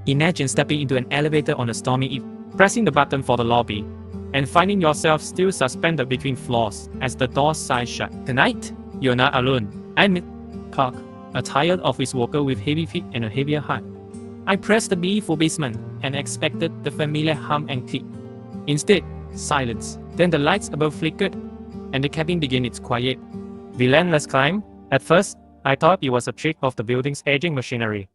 Imagine stepping into an elevator on a stormy eve, pressing the button for the lobby, and finding yourself still suspended between floors as the doors sigh shut. Tonight, you're not alone. I'm Clarke, a tired office worker with heavy feet and a heavier heart. I pressed the B for basement and expected the familiar hum and click. Instead, silence. Then the lights above flickered, and the cabin began its quiet, relentless climb. At first, I thought it was a trick of the building's aging machinery.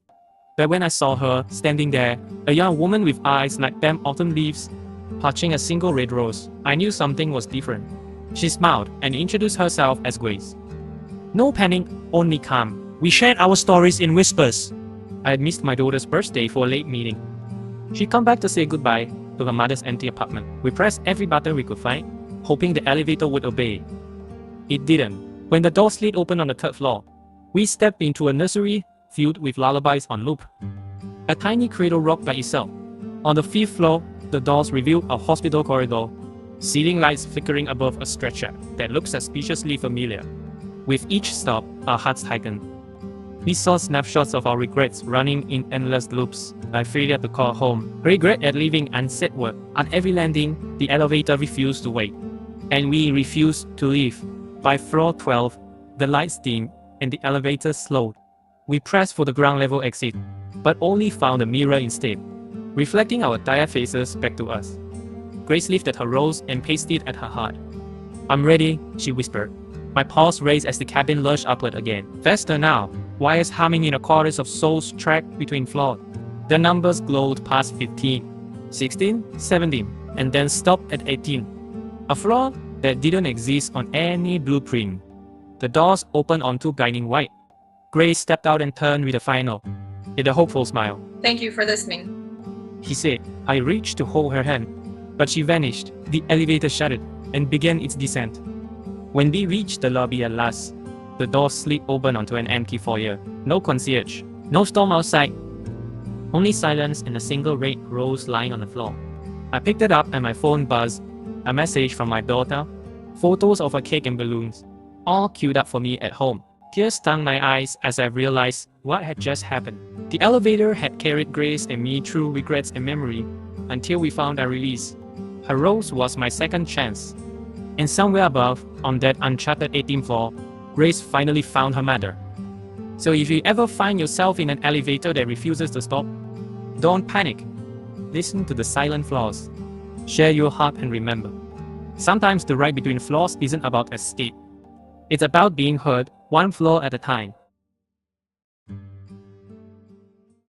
But when I saw her standing there, a young woman with eyes like damp autumn leaves, clutching a single red rose, I knew something was different. She smiled and introduced herself as Grace. No panic, only calm. We shared our stories in whispers. I had missed my daughter's birthday for a late meeting. She'd come back to say goodbye to her mother's empty apartment. We pressed every button we could find, hoping the elevator would obey. It didn't. When the door slid open on the third floor, we stepped into a nursery filled with lullabies on loop. A tiny cradle rocked by itself. On the fifth floor, the doors revealed a hospital corridor, ceiling lights flickering above a stretcher that looked suspiciously familiar. With each stop, our hearts tightened. We saw snapshots of our regrets running in endless loops, like failure to call home, regret at leaving unsaid word. On every landing, the elevator refused to wait, and we refused to leave. By floor 12, the lights dimmed and the elevator slowed. We pressed for the ground level exit, but only found a mirror instead, reflecting our tired faces back to us. Grace lifted her rose and placed it at her heart. I'm ready, she whispered. My pulse raised as the cabin lurched upward again. Faster now, wires humming in a chorus of souls tracked between floors. The numbers glowed past 15, 16, 17, and then stopped at 18. A floor that didn't exist on any blueprint. The doors opened onto guiding white. Grace stepped out and turned with a final, with a hopeful smile. Thank you for listening. He said. I reached to hold her hand, but she vanished. The elevator shuddered and began its descent. When we reached the lobby at last, the door slid open onto an empty foyer. No concierge, no storm outside, only silence and a single red rose lying on the floor. I picked it up and my phone buzzed. A message from my daughter, photos of a cake and balloons, all queued up for me at home. Tears stung my eyes as I realized what had just happened. The elevator had carried Grace and me through regrets and memory until we found our release. Her rose was my second chance. And somewhere above, on that uncharted 18th floor, Grace finally found her mother. So if you ever find yourself in an elevator that refuses to stop, don't panic. Listen to the silent floors. Share your heart and remember. Sometimes the ride between floors isn't about escape. It's about being heard, one floor at a time.